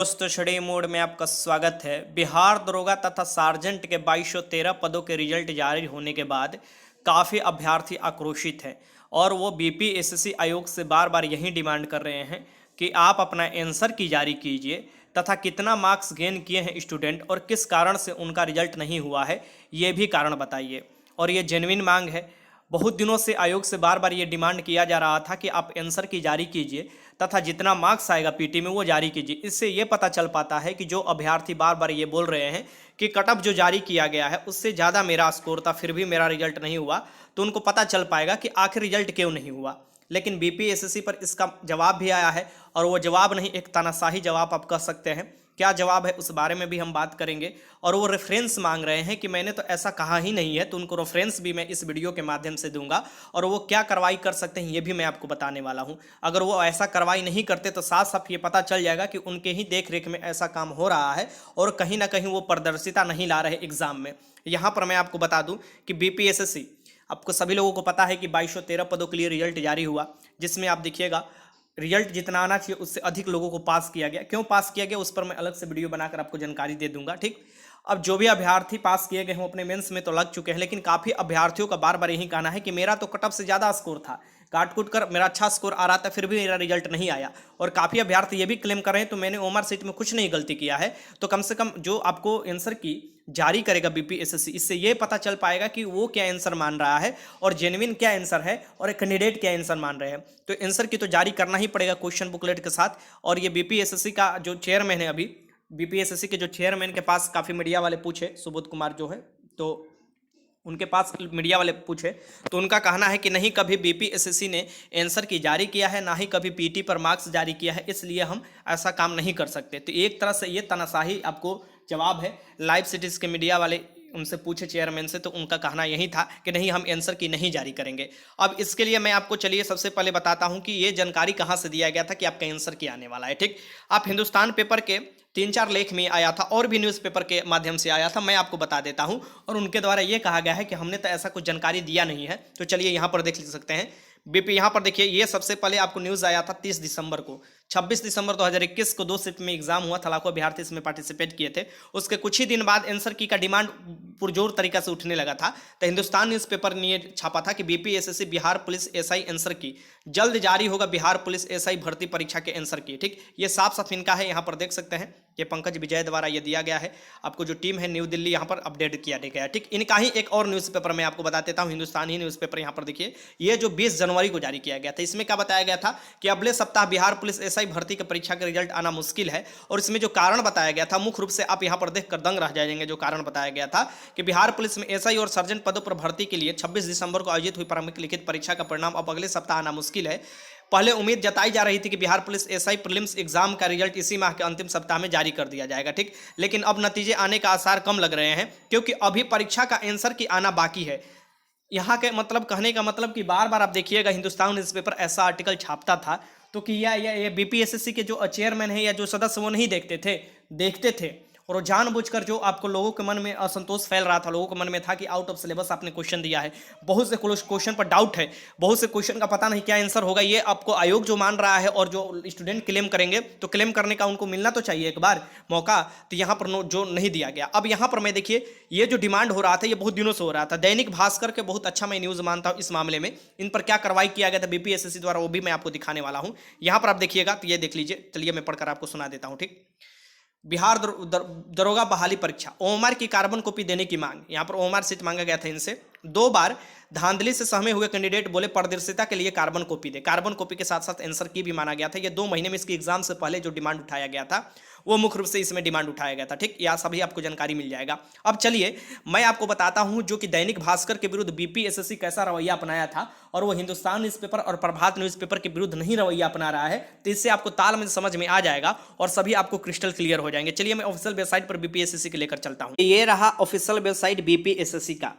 दोस्तों study mode में आपका स्वागत है। बिहार दरोगा तथा सार्जेंट के 2213 पदों के रिजल्ट जारी होने के बाद काफ़ी अभ्यर्थी आक्रोशित हैं और वो बीपीएससी आयोग से बार बार यही डिमांड कर रहे हैं कि आप अपना आंसर की जारी कीजिए तथा कितना मार्क्स गेन किए हैं स्टूडेंट और किस कारण से उनका रिजल्ट नहीं हुआ है, ये भी कारण बताइए। और ये जेन्युइन मांग है। बहुत दिनों से आयोग से बार बार ये डिमांड किया जा रहा था कि आप आंसर की जारी कीजिए तथा जितना मार्क्स आएगा पीटी में वो जारी कीजिए। इससे ये पता चल पाता है कि जो अभ्यर्थी बार बार ये बोल रहे हैं कि कट ऑफ जो जारी किया गया है उससे ज़्यादा मेरा स्कोर था फिर भी मेरा रिजल्ट नहीं हुआ, तो उनको पता चल पाएगा कि आखिर रिजल्ट क्यों नहीं हुआ। लेकिन बीपीएससी पर इसका जवाब भी आया है और वो जवाब नहीं, एक तानाशाही जवाब आप कह सकते हैं। क्या जवाब है उस बारे में भी हम बात करेंगे। और वो रेफरेंस मांग रहे हैं कि मैंने तो ऐसा कहा ही नहीं है, तो उनको रेफरेंस भी मैं इस वीडियो के माध्यम से दूंगा और वो क्या कार्रवाई कर सकते हैं ये भी मैं आपको बताने वाला हूं। अगर वो ऐसा कार्रवाई नहीं करते तो साफ साफ ये पता चल जाएगा कि उनके ही देख रेख में ऐसा काम हो रहा है और कहीं ना कहीं वो पारदर्शिता नहीं ला रहे एग्जाम में। यहाँ पर मैं आपको बता दूँ कि बीपीएससी, आपको सभी लोगों को पता है कि 2213 पदों के लिए रिजल्ट जारी हुआ, जिसमें आप देखिएगा रिजल्ट जितना आना चाहिए उससे अधिक लोगों को पास किया गया। क्यों पास किया गया उस पर मैं अलग से वीडियो बनाकर आपको जानकारी दे दूंगा, ठीक। अब जो भी अभ्यर्थी पास किए गए हों अपने मेंस में तो लग चुके हैं, लेकिन काफ़ी अभ्यर्थियों का बार बार यही कहना है कि मेरा तो कट ऑफ से ज़्यादा स्कोर था, काट कूट कर मेरा अच्छा स्कोर आ रहा था फिर भी मेरा रिजल्ट नहीं आया। और काफ़ी अभ्यर्थी ये भी क्लेम कर रहे हैं तो मैंने ओमर सीट में कुछ नहीं गलती किया है। तो कम से कम जो आपको आंसर की जारी करेगा बीपीएससी, इससे ये पता चल पाएगा कि वो क्या आंसर मान रहा है और जेन्युइन क्या आंसर है और एक कैंडिडेट क्या आंसर मान रहे हैं। तो आंसर की तो जारी करना ही पड़ेगा क्वेश्चन बुकलेट के साथ। और ये बीपीएससी का जो चेयरमैन है, अभी बीपीएससी के जो चेयरमैन के पास काफ़ी मीडिया वाले पूछे, सुबोध कुमार जो है, तो उनके पास मीडिया वाले पूछे तो उनका कहना है कि नहीं कभी बीपीएससी ने आंसर की जारी किया है, ना ही कभी पीटी पर मार्क्स जारी किया है, इसलिए हम ऐसा काम नहीं कर सकते। तो एक तरह से ये तानाशाही आपको जवाब है। लाइव सिटीज़ के मीडिया वाले उनसे पूछे चेयरमैन से तो उनका कहना यही था कि नहीं हम आंसर की नहीं जारी करेंगे। अब इसके लिए मैं आपको चलिए सबसे पहले बताता हूं कि ये जानकारी कहां से दिया गया था कि आपका आंसर की आने वाला है, ठीक। आप हिंदुस्तान पेपर के 3-4 लेख में आया था और भी न्यूज़पेपर के माध्यम से आया था, मैं आपको बता देता हूं। और उनके द्वारा ये कहा गया है कि हमने तो ऐसा कुछ जानकारी दिया नहीं है। तो चलिए यहाँ पर देख सकते हैं बीपी, यहाँ पर देखिए ये सबसे पहले आपको न्यूज़ आया था 30 दिसंबर को। 26 दिसंबर 2021 को 2 शिफ्ट में एग्जाम हुआ था, लाखों अभ्यर्थी इसमें पार्टिसिपेट किए थे। उसके कुछ ही दिन बाद आंसर की का डिमांड पुरजोर तरीका से उठने लगा था। तो हिंदुस्तान न्यूज़पेपर ने ये छापा था कि BPSC Bihar police SI answer की जल्द जारी होगा, बिहार पुलिस एसआई भर्ती परीक्षा के आंसर की, ठीक। ये साफ साफ इनका है, यहाँ पर देख सकते हैं ये पंकज विजय द्वारा ये दिया गया है। आपको जो टीम है न्यू दिल्ली यहाँ पर अपडेट किया गया है, ठीक। इनका ही एक और न्यूज़पेपर मैं आपको बता देता हूँ, हिंदुस्तानी न्यूज़पेपर। यहाँ पर देखिए ये जो 20 जनवरी को जारी किया गया था, इसमें क्या बताया गया था कि अगले सप्ताह बिहार पुलिस एसआई भर्ती की परीक्षा का रिजल्ट आना मुश्किल है। और इसमें जो कारण बताया गया था मुख्य रूप से आप यहाँ पर देखकर दंग रह जाएंगे। जो कारण बताया गया था कि बिहार पुलिस में एसआई और सर्जन पदों पर भर्ती के लिए 26 दिसंबर को आयोजित हुई प्रारंभिक लिखित परीक्षा का परिणाम अब अगले सप्ताह आना मुश्किल है। पहले उम्मीद जताई जा रही थी कि Bihar police SI prelims exam का रिजल्ट इसी माह के अंतिम सप्ताह में जारी कर दिया जाएगा, ठीक। लेकिन अब नतीजे आने का आसार कम लग रहे हैं क्योंकि अभी परीक्षा का आंसर की आना बाकी है। यहाँ के मतलब कहने का मतलब कि बार बार आप देखिएगा हिंदुस्तान न्यूज़पेपर ऐसा आर्टिकल छापता था तो कि ये बीपीएससी के जो चेयरमैन है या जो सदस्य वो नहीं देखते थे और वो जानबूझकर जो आपको लोगों के मन में असंतोष फैल रहा था, लोगों के मन में था कि आउट ऑफ सिलेबस आपने क्वेश्चन दिया है, बहुत से क्वेश्चन पर डाउट है, बहुत से क्वेश्चन का पता नहीं क्या आंसर होगा। ये आपको आयोग जो मान रहा है और जो स्टूडेंट क्लेम करेंगे तो क्लेम करने का उनको मिलना तो चाहिए एक बार मौका, तो यहाँ पर जो नहीं दिया गया। अब यहाँ पर मैं देखिए ये जो डिमांड हो रहा था ये बहुत दिनों से हो रहा था। दैनिक भास्कर के बहुत अच्छा मैं न्यूज़ मानता हूँ इस मामले में, इन पर क्या कार्रवाई किया गया था बीपीएससी द्वारा वो भी मैं आपको दिखाने वाला हूँ। यहाँ पर आप देखिएगा तो ये देख लीजिए, चलिए मैं पढ़कर आपको सुना देता हूँ, ठीक। बिहार दरोगा बहाली परीक्षा, ओमआर की कार्बन कॉपी देने की मांग। यहाँ पर ओमआर सीट मांगा गया था इनसे। 2 बार धांधली से सहमे हुए कैंडिडेट बोले पारदर्शिता के लिए कार्बन कॉपी दे। कार्बन कॉपी के साथ साथ आंसर की भी माना गया था। ये 2 महीने में इसकी एग्जाम से पहले जो डिमांड उठाया गया था वो मुख्य रूप से इसमें डिमांड उठाया गया था, ठीक। यह सभी आपको जानकारी मिल जाएगा। अब चलिए मैं आपको बताता हूं जो कि दैनिक भास्कर के विरुद्ध बीपीएससी कैसा रवैया अपनाया था और वो हिंदुस्तान न्यूज़पेपर और प्रभात न्यूज़पेपर के विरुद्ध नहीं रवैया अपना रहा है। तो इससे आपको ताल में समझ में आ जाएगा और सभी आपको क्रिस्टल क्लियर हो जाएंगे। चलिए मैं ऑफिशियल वेबसाइट पर बीपीएससी के लेकर चलता हूँ। ये रहा ऑफिशियल वेबसाइट बीपीएससी का।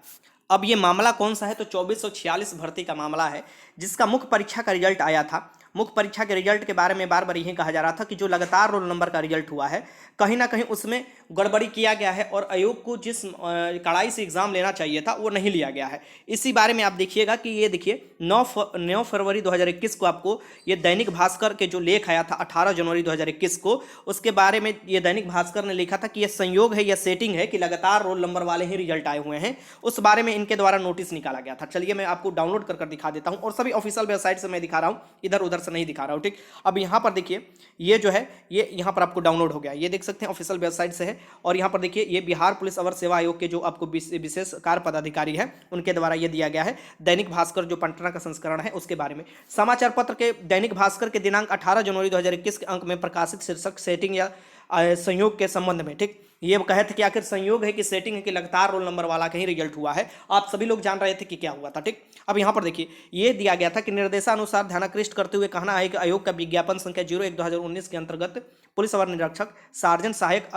अब ये मामला कौन सा है तो 2446 भर्ती का मामला है जिसका मुख्य परीक्षा का रिजल्ट आया था। मुख्य परीक्षा के रिजल्ट के बारे में बार बार यही कहा जा रहा था कि जो लगातार रोल नंबर का रिजल्ट हुआ है कहीं ना कहीं उसमें गड़बड़ी किया गया है और आयोग को जिस कड़ाई से एग्जाम लेना चाहिए था वो नहीं लिया गया है। इसी बारे में आप देखिएगा कि ये देखिए 9 फरवरी 2021 को आपको ये दैनिक भास्कर के जो लेख आया था 18 जनवरी 2021 को, उसके बारे में ये दैनिक भास्कर ने लिखा था कि ये संयोग है या सेटिंग है कि लगातार रोल नंबर वाले ही रिजल्ट आए हुए हैं। उस बारे में इनके द्वारा नोटिस निकाला गया था। चलिए मैं आपको डाउनलोड कर दिखा देता हूं और सभी ऑफिशियल वेबसाइट से मैं दिखा रहा हूं, इधर उधर से नहीं दिखा रहा हूं, ठीक। अब यहां पर देखिए ये जो है ये यहां पर आपको डाउनलोड हो गया, ये देख सकते हैं ऑफिशियल वेबसाइट से है। और यहां पर देखिए ये बिहार पुलिस अवर सेवा आयोग के जो आपको विशेष कार्य पदाधिकारी है उनके द्वारा ये दिया गया है दैनिक भास्कर जो पटना का संस्करण है उसके बारे में। समाचार पत्र के दैनिक भास्कर के दिनांक 18 जनवरी 2021 के अंक में प्रकाशित शीर्षक सेटिंग या संयोग के संबंध में, ठीक। ये कहे थे कि आखिर संयोग है कि सेटिंग है कि लगातार रोल नंबर वाला का ही रिजल्ट हुआ है। आप सभी लोग जान रहे थे कि क्या हुआ था, ठीक। अब यहां पर देखिए ये दिया गया था कि निर्देशानुसार ध्यानाकृष्ट करते हुए कहना है कि आयोग का विज्ञापन संख्या 01/2019 के अंतर्गत पुलिस अवर निरीक्षक, सार्जेंट सहायक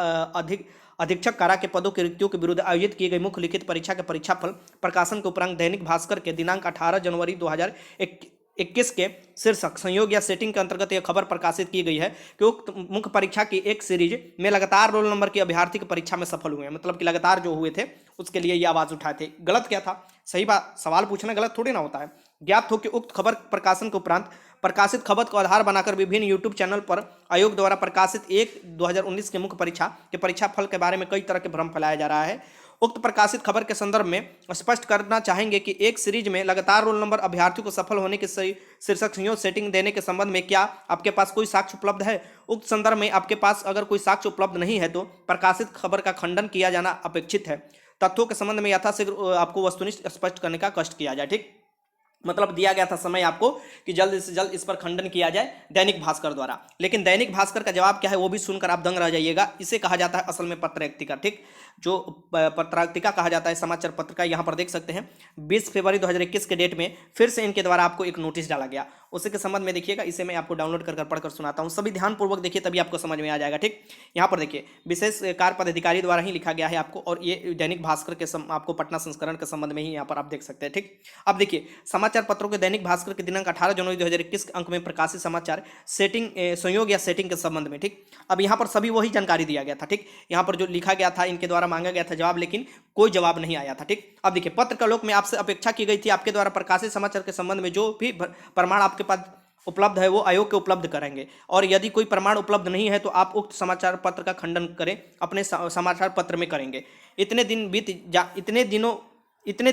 अधीक्षक कारा के पदों की रिक्तियों के विरुद्ध आयोजित की गई मुख्य लिखित परीक्षा के परीक्षाफल प्रकाशन के उपरांत दैनिक भास्कर के दिनांक 18 जनवरी 2021 के शीर्षक संयोग या सेटिंग के अंतर्गत यह खबर प्रकाशित की गई है कि उक्त मुख्य परीक्षा की एक सीरीज में लगातार रोल नंबर के अभ्यर्थी की परीक्षा में सफल हुए हैं। मतलब कि लगातार जो हुए थे उसके लिए ये आवाज उठाए थे। गलत क्या था? सही बात, सवाल पूछना गलत थोड़ी ना होता है। ज्ञात हो कि उक्त खबर प्रकाशन के उपरांत प्रकाशित खबर को आधार बनाकर विभिन्न यूट्यूब चैनल पर आयोग द्वारा प्रकाशित 1/2019 के मुख्य परीक्षा के परीक्षाफल के बारे में कई तरह के भ्रम फैलाया जा रहा है। उक्त प्रकाशित खबर के संदर्भ में स्पष्ट करना चाहेंगे कि एक सीरीज में लगातार रोल नंबर अभ्यर्थियों को सफल होने के शीर्षक संयोग सेटिंग देने के संबंध में क्या आपके पास कोई साक्ष्य उपलब्ध है? उक्त संदर्भ में आपके पास अगर कोई साक्ष्य उपलब्ध नहीं है तो प्रकाशित खबर का खंडन किया जाना अपेक्षित है। तथ्यों के संबंध में यथाशीघ्र आपको वस्तुनिष्ठ स्पष्ट करने का कष्ट किया जाए, ठीक। मतलब दिया गया था समय आपको कि जल्द से जल्द इस पर खंडन किया जाए दैनिक भास्कर द्वारा। लेकिन दैनिक भास्कर का जवाब क्या है वो भी सुनकर आप दंग रह जाइएगा। इसे कहा जाता है असल में पत्रकारिता, ठीक। जो पत्रकारिता कहा जाता है समाचार पत्र का। यहाँ पर देख सकते हैं 20 फरवरी 2021 के डेट में फिर से इनके द्वारा आपको एक नोटिस डाला गया। उसी के संबंध में देखिएगा, इसे मैं आपको डाउनलोड कर पढ़कर सुनाता हूँ। सभी ध्यानपूर्वक देखिए तभी आपको समझ में आ जाएगा, ठीक। यहाँ पर देखिए विशेष कार्य पदाधिकारी द्वारा ही लिखा गया है आपको, और ये दैनिक भास्कर के आपको पटना संस्करण के संबंध में ही यहाँ पर आप देख सकते हैं, ठीक। अब देखिए समाचार पत्रों के दैनिक भास्कर के दिनांक 18 जनवरी 2021 के अंक में प्रकाशित समाचार सेटिंग संयोग या सेटिंग के संबंध में, ठीक। अब यहाँ पर सभी वही जानकारी दिया गया था, ठीक। यहाँ पर जो लिखा गया था इनके द्वारा मांगा गया था जवाब, लेकिन कोई जवाब नहीं आया था, ठीक। अब देखिए पत्रकालोक में आपसे अपेक्षा की गई थी आपके द्वारा प्रकाशित समाचार के संबंध में जो भी प्रमाण आपके पास उपलब्ध है वो आयोग के उपलब्ध करेंगे, और यदि कोई प्रमाण उपलब्ध नहीं है तो आप उक्त समाचार पत्र का खंडन करें अपने समाचार पत्र में करेंगे। इतने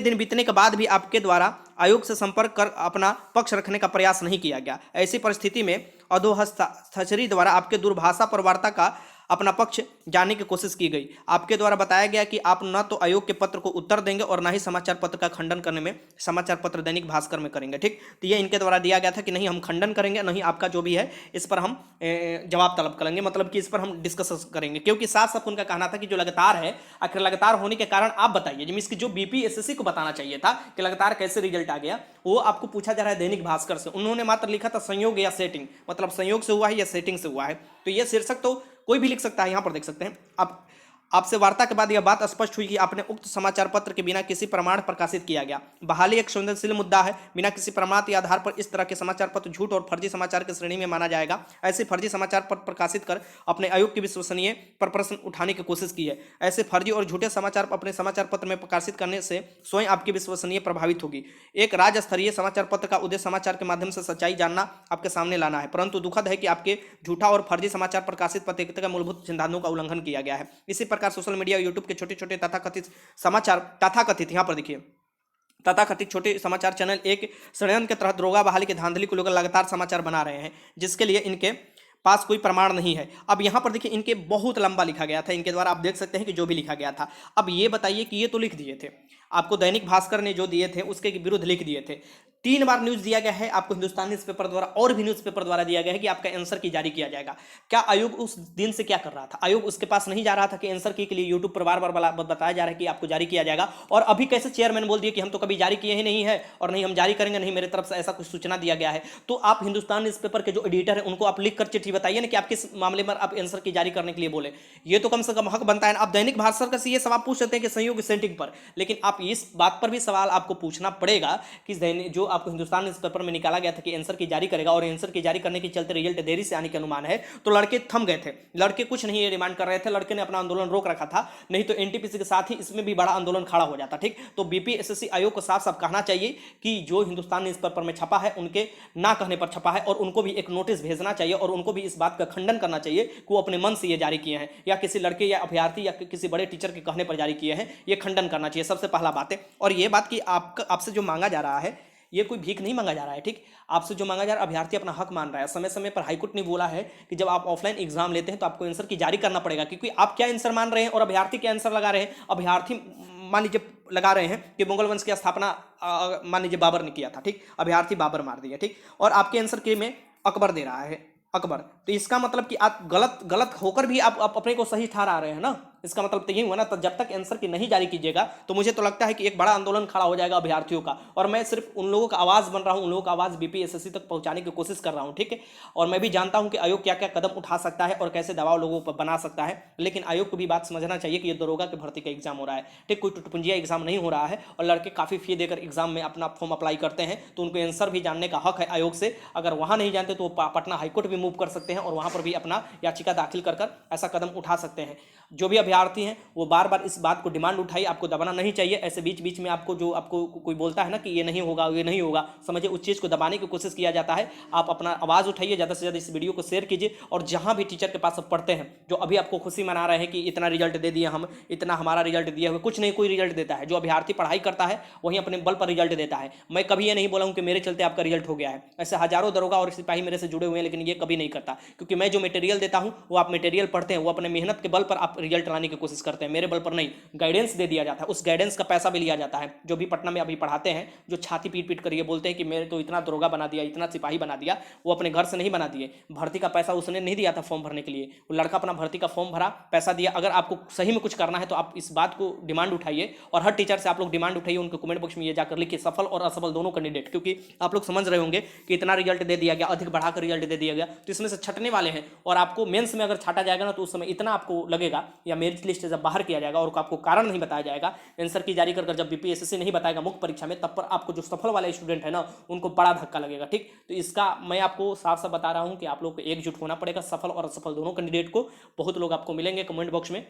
दिन बीतने के बाद भी आपके द्वारा आयोग से संपर्क कर अपना पक्ष रखने का प्रयास नहीं किया गया। ऐसी परिस्थिति में अधोहस्ताक्षरी द्वारा आपके दूरभाषा पर वार्ता का अपना पक्ष जानने की कोशिश की गई। आपके द्वारा बताया गया कि आप न तो आयोग के पत्र को उत्तर देंगे और न ही समाचार पत्र का खंडन करने में समाचार पत्र दैनिक भास्कर में करेंगे, ठीक। तो ये इनके द्वारा दिया गया था कि नहीं हम खंडन करेंगे, नहीं आपका जो भी है इस पर हम जवाब तलब करेंगे, मतलब कि इस पर हम डिस्कस करेंगे। क्योंकि साफ साफ उनका कहना था कि जो लगातार है, आखिर लगातार होने के कारण आप बताइए, जिसमें इसकी जो बीपीएससी को बताना चाहिए था कि लगातार कैसे रिजल्ट आ गया, वो आपको पूछा जा रहा है दैनिक भास्कर से। उन्होंने मात्र लिखा था संयोग या सेटिंग, मतलब संयोग से हुआ है या सेटिंग से हुआ है। तो ये शीर्षक तो कोई भी लिख सकता है। यहाँ पर देख सकते हैं आप आपसे वार्ता के बाद यह बात स्पष्ट हुई कि आपने उक्त समाचार पत्र के बिना किसी प्रमाण प्रकाशित किया गया। बहाली एक संवेदनशील मुद्दा है। बिना किसी प्रमाण के आधार पर इस तरह के समाचार पत्र झूठ और फर्जी समाचार की श्रेणी में माना जाएगा। ऐसे फर्जी समाचार पत्र प्रकाशित कर अपने आयोग की विश्वसनीय पर प्रश्न उठाने की कोशिश की है। ऐसे फर्जी और झूठे समाचार अपने समाचार पत्र में प्रकाशित करने से स्वयं आपकी विश्वसनीय प्रभावित होगी। एक राज्य स्तरीय समाचार पत्र का उद्देश्य समाचार के माध्यम से सच्चाई जानना, आपके सामने लाना है, परंतु दुखद है कि आपके झूठा और फर्जी समाचार प्रकाशित पत्रिका के मूलभूत सिद्धांतों का उल्लंघन किया गया है। इसी प्रकार सोशल मीडिया, यूट्यूब के छोटे छोटे तथाकथित समाचार, तथाकथित यहाँ पर देखिए तथाकथित छोटे समाचार चैनल एक षड्यंत्र के तहत दरोगा बहाली की धांधली को लेकर लगातार समाचार बना रहे हैं, जिसके लिए इनके पास कोई प्रमाण नहीं है। अब यहाँ पर देखिए इनके बहुत लंबा लिखा गया था, इनके द्वारा आप देख सकते हैं कि जो भी लिखा गया था। अब ये बताइए कि ये तो लिख दिए थे, आपको दैनिक भास्कर ने जो दिए थे उसके विरुद्ध लिख दिए थे। 3 बार न्यूज दिया गया है आपको हिंदुस्तान न्यूज़पेपर द्वारा और भी न्यूज़पेपर द्वारा दिया गया है कि आपका आंसर की जारी किया जाएगा। क्या आयोग उस दिन से क्या कर रहा था? आयोग उसके पास नहीं जा रहा था कि आंसर की के लिए यूट्यूब पर बार बार बताया जा रहा है कि आपको जारी किया जाएगा, और अभी कैसे चेयरमैन बोल दिए कि हम तो कभी जारी किए ही नहीं है और नहीं हम जारी करेंगे, नहीं मेरे तरफ से ऐसा कुछ सूचना दिया गया है। तो आप हिंदुस्तान न्यूज़पेपर के जो एडिटर है उनको आप लिख कर चिट्ठी बताइए ना कि आप किस मामले में आप आंसर की जारी करने के लिए बोले। ये तो कम से कम हक बनता है। आप दैनिक भास्कर से ये सवाल पूछ सकते हैं कि संयोग सेटिंग पर, लेकिन आप इस बात पर भी सवाल आपको पूछना पड़ेगा कि जो आपको हिंदुस्तान न्यूज़पेपर में निकाला गया था कि आंसर की जारी करेगा और आंसर की जारी करने के चलते रिजल्ट देरी से आने के अनुमान है, तो लड़के थम गए थे। लड़के कुछ नहीं ये डिमांड कर रहे थे, लड़के ने अपना आंदोलन रोक रखा था, नहीं तो एनटीपीसी के साथ ही इसमें भी बड़ा आंदोलन खड़ा हो जाता। ठीक, तो बीपीएसएससी आयोग को साफ साफ कहना चाहिए कि जो हिंदुस्तान न्यूज़पेपर में छपा है उनके ना कहने पर छपा है, और उनको भी एक नोटिस भेजना चाहिए और उनको भी इस बात का खंडन करना चाहिए कि वो अपने मन से ये जारी किए हैं या किसी लड़के या अभ्यर्थी या किसी बड़े टीचर के कहने पर जारी किए हैं, ये खंडन करना चाहिए, सबसे पहला बात है। और ये बात कि आपसे जो मांगा जा रहा है ये कोई भीख नहीं मांगा जा रहा है। ठीक, आपसे जो मांगा जा रहा है, अभ्यर्थी अपना हक मान रहा है। समय समय पर हाईकोर्ट ने बोला है कि जब आप ऑफलाइन एग्जाम लेते हैं तो आपको आंसर की जारी करना पड़ेगा, क्योंकि आप क्या आंसर मान रहे हैं और अभ्यर्थी क्या आंसर लगा रहे हैं। अभ्यर्थी मान लीजिए लगा रहे हैं कि मुगल वंश की स्थापना मान लीजिए बाबर ने किया था। ठीक, अभ्यर्थी बाबर मार दिया। ठीक, और आपके आंसर के में अकबर दे रहा है, अकबर, तो इसका मतलब कि आप गलत होकर भी आप अपने को सही ठहरा रहे हैं ना, इसका मतलब तो यही हुआ ना। तो जब तक आंसर की नहीं जारी कीजिएगा तो मुझे तो लगता है कि एक बड़ा आंदोलन खड़ा हो जाएगा अभ्यर्थियों का, और मैं सिर्फ उन लोगों का आवाज बन रहा हूं, उन लोगों का आवाज बीपीएसएससी तक पहुंचाने की कोशिश कर रहा हूं। ठीक है, और मैं भी जानता हूं कि आयोग क्या क्या कदम उठा सकता है और कैसे दबाव लोगों पर बना सकता है, लेकिन आयोग को भी बात समझना चाहिए कि ये दरोगा की भर्ती का एग्जाम हो रहा है। ठीक, कोई टुटपुंजिया एग्जाम नहीं हो रहा है, और लड़के काफी फी देकर एग्जाम में अपना फॉर्म अप्लाई करते हैं, तो उनको आंसर भी जानने का हक है आयोग से। अगर वहां नहीं जानते तो पटना हाईकोर्ट भी मूव कर सकते हैं और वहां पर भी अपना याचिका दाखिल कर ऐसा कदम उठा सकते हैं। जो भी अभ्यर्थी हैं वो बार बार इस बात को डिमांड उठाइए, आपको दबाना नहीं चाहिए। ऐसे बीच बीच में आपको कोई बोलता है ना कि ये नहीं होगा, ये नहीं होगा, समझिए उस चीज़ को दबाने की कोशिश किया जाता है। आप अपना आवाज़ उठाइए, ज़्यादा से ज़्यादा इस वीडियो को शेयर कीजिए, और जहाँ भी टीचर के पास आप पढ़ते हैं, जो अभी आपको खुशी मना रहे हैं कि इतना रिजल्ट दे दिया, हम इतना हमारा रिजल्ट दिया हुआ, कुछ नहीं, कोई रिजल्ट देता है। जो अभ्यर्थी पढ़ाई करता है वही अपने बल पर रिजल्ट देता है। मैं कभी ये नहीं बोला हूँ कि मेरे चलते आपका रिजल्ट हो गया है। ऐसे हजारों दरोगा और सिपाही मेरे से जुड़े हुए हैं, लेकिन ये कभी नहीं करता, क्योंकि मैं जो मटेरियल देता हूँ वो आप मटेरियल पढ़ते हैं, वो अपने मेहनत के बल पर आप रिजल्ट लाने की कोशिश करते हैं, मेरे बल पर नहीं। गाइडेंस दे दिया जाता है, उस गाइडेंस का पैसा भी लिया जाता है। जो भी पटना में अभी पढ़ाते हैं, जो छाती पीट पीट कर ये बोलते हैं कि मेरे तो इतना दरोगा बना दिया, इतना सिपाही बना दिया, वो अपने घर से नहीं बना दिए। भर्ती का पैसा उसने नहीं दिया था फॉर्म भरने के लिए, वो लड़का अपना भर्ती का फॉर्म भरा, पैसा दिया। अगर आपको सही में कुछ करना है तो आप इस बात को डिमांड उठाइए, और हर टीचर से आप लोग डिमांड उठाइए, उनके कमेंट बॉक्स में ये जाकर लिखिए, सफल और असफल दोनों कैंडिडेट, क्योंकि आप लोग समझ रहे होंगे कि इतना रिजल्ट दे दिया गया, अधिक बढ़ाकर रिजल्ट दे दिया गया, तो इसमें से छटने वाले हैं। और आपको मेंस में अगर छाटा जाएगा ना तो उस समय इतना आपको लगेगा, या मेरिट लिस्ट जब बाहर किया जाएगा और आपको कारण नहीं बताया जाएगा, आंसर की जारी कर जब बीपीएसएससी नहीं बताएगा मुख्य परीक्षा में, तब पर आपको जो सफल वाले स्टूडेंट है ना उनको बड़ा धक्का लगेगा। ठीक, तो इसका मैं आपको साफ साफ बता रहा हूं कि आप लोग को एकजुट होना पड़ेगा, सफल और असफल दोनों कैंडिडेट को। बहुत लोग आपको मिलेंगे कमेंट बॉक्स में,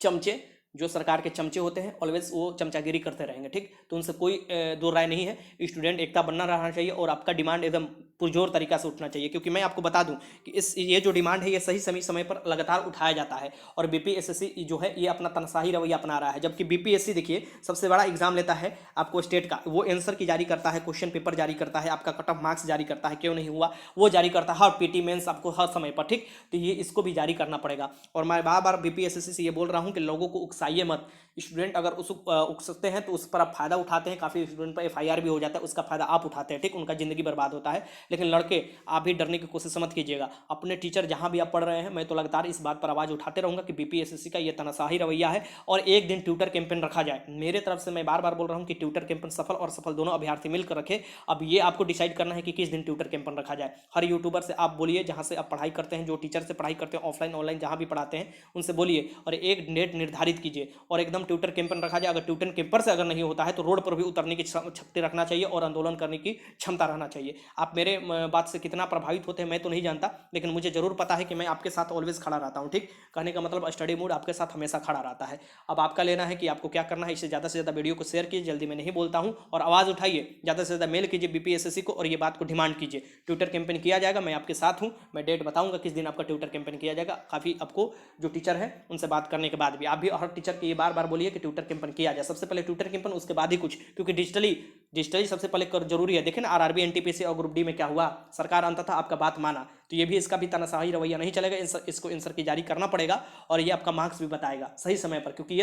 चमचे, जो सरकार के चमचे होते हैं, ऑलवेज वो चमचागिरी करते रहेंगे। ठीक, तो उनसे कोई दो राय नहीं है। स्टूडेंट एकता बनना रहना चाहिए, और आपका डिमांड एकदम पुरजोर तरीका से उठना चाहिए, क्योंकि मैं आपको बता दूं कि ये जो डिमांड है ये सही समय पर लगातार उठाया जाता है, और बीपीएसएससी जो है ये अपना तनसाही रवैया अपना रहा है। जबकि बीपीएससी देखिए सबसे बड़ा एग्जाम लेता है आपको स्टेट का, वो आंसर की जारी करता है, क्वेश्चन पेपर जारी करता है, आपका कट ऑफ मार्क्स जारी करता है, क्यों नहीं हुआ वो जारी करता है, और पीटी मेंस आपको हर समय पर। ठीक, तो ये इसको भी जारी करना पड़ेगा। और मैं बार बार बीपीएसएससी से ये बोल रहा हूँ कि लोगों को उकसाइए मत। स्टूडेंट अगर उकसते हैं तो उस पर आप फायदा उठाते हैं, काफ़ी स्टूडेंट पर एफआईआर भी हो जाता है, उसका फायदा आप उठाते हैं। ठीक, उनका जिंदगी बर्बाद होता है। लेकिन लड़के आप भी डरने की कोशिश मत कीजिएगा। अपने टीचर जहां भी आप पढ़ रहे हैं, मैं तो लगातार इस बात पर आवाज़ उठाते रहूंगा कि बीपीएसएससी का ये तनाशाही रवैया है, और एक दिन ट्यूटर कैंपेन रखा जाए। मेरे तरफ से मैं बार बार बोल रहा हूं कि ट्यूटर कैंपेन सफल और सफल दोनों अभ्यर्थी मिलकर रखे। अब ये आपको डिसाइड करना है कि किस दिन ट्यूटर कैंपेन रखा जाए। हर यूट्यूबर से आप बोलिए, जहां से आप पढ़ाई करते हैं, जो टीचर से पढ़ाई करते हैं, ऑफलाइन ऑनलाइन जहां भी पढ़ाते हैं, उनसे बोलिए और एक डेट निर्धारित कीजिए और एकदम ट्यूटर कैंपेन रखा जाए। अगर ट्यूटर कैंपर से अगर नहीं होता है तो रोड पर भी उतरने की शक्ति रखना चाहिए और आंदोलन करने की क्षमता रहना चाहिए। आप मेरे बात से कितना प्रभावित होते हैं मैं तो नहीं जानता, लेकिन मुझे जरूर पता है कि मैं आपके साथ ऑलवेज खड़ा रहता हूं। ठीक, कहने का मतलब स्टडी मूड आपके साथ हमेशा खड़ा रहता है। अब आपका लेना है कि आपको क्या करना है। इससे ज़्यादा से ज़्यादा वीडियो को शेयर कीजिए, जल्दी मैं नहीं बोलता हूं, और आवाज़ उठाइए, ज़्यादा से ज़्यादा मेल कीजिए बीपीएसएससी को, और ये बात को डिमांड कीजिए। ट्विटर कैंपेन किया जाएगा, मैं आपके साथ हूं। मैं डेट बताऊंगा किस दिन आपका ट्विटर कैंपेन किया जाएगा। काफ़ी आपको जो टीचर है उनसे बात करने के बाद भी आप भी हर टीचर के ये बार बार बोलिए कि ट्विटर कैंपेन किया जाए। सबसे पहले ट्विटर कैंपेन, उसके बाद ही कुछ, क्योंकि डिजिटली सबसे पहले कर जरूरी है। देखें ना आरआरबी एनटीपीसी और ग्रुप डी में क्या हुआ, सरकार अंततः आपका बात माना। तो ये भी इसका भी तनाशाही रवैया नहीं चलेगा, इसको आंसर की जारी करना पड़ेगा, और ये आपका मार्क्स भी बताएगा सही समय पर। क्योंकि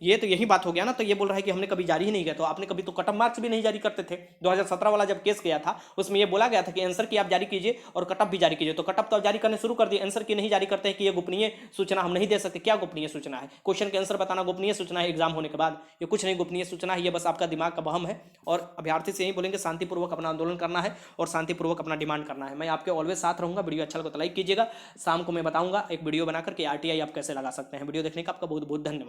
ये तो यही बात हो गया ना। तो ये बोल रहा है कि हमने कभी जारी ही नहीं किया, तो आपने कभी तो कट ऑफ मार्क्स भी नहीं जारी करते थे। 2017 वाला जब केस गया था उसमें ये बोला गया था कि आंसर की आप जारी कीजिए और कट ऑफ भी जारी कीजिए। तो कट ऑफ तो जारी करने शुरू कर दिए, आंसर की नहीं जारी करते हैं कि ये गोपनीय सूचना हम नहीं दे सकते। क्या गोपनीय सूचना है? क्वेश्चन के आंसर बताना गोपनीय सूचना है एग्जाम होने के बाद? ये कुछ नहीं गोपनीय सूचना है, ये बस आपका दिमाग का बहम है। और अभ्यर्थी से यही बोलेंगे शांतिपूर्वक अपना आंदोलन करना है और शांतिपूर्वक अपना डिमांड करना है। मैं आपके ऑलवेज साथ रहूंगा। वीडियो अच्छा लगा तो लाइक कीजिएगा। शाम को मैं बताऊंगा एक वीडियो बनाकर कि आरटीआई आप कैसे लगा सकते हैं। वीडियो देखने का आपका बहुत बहुत धन्यवाद।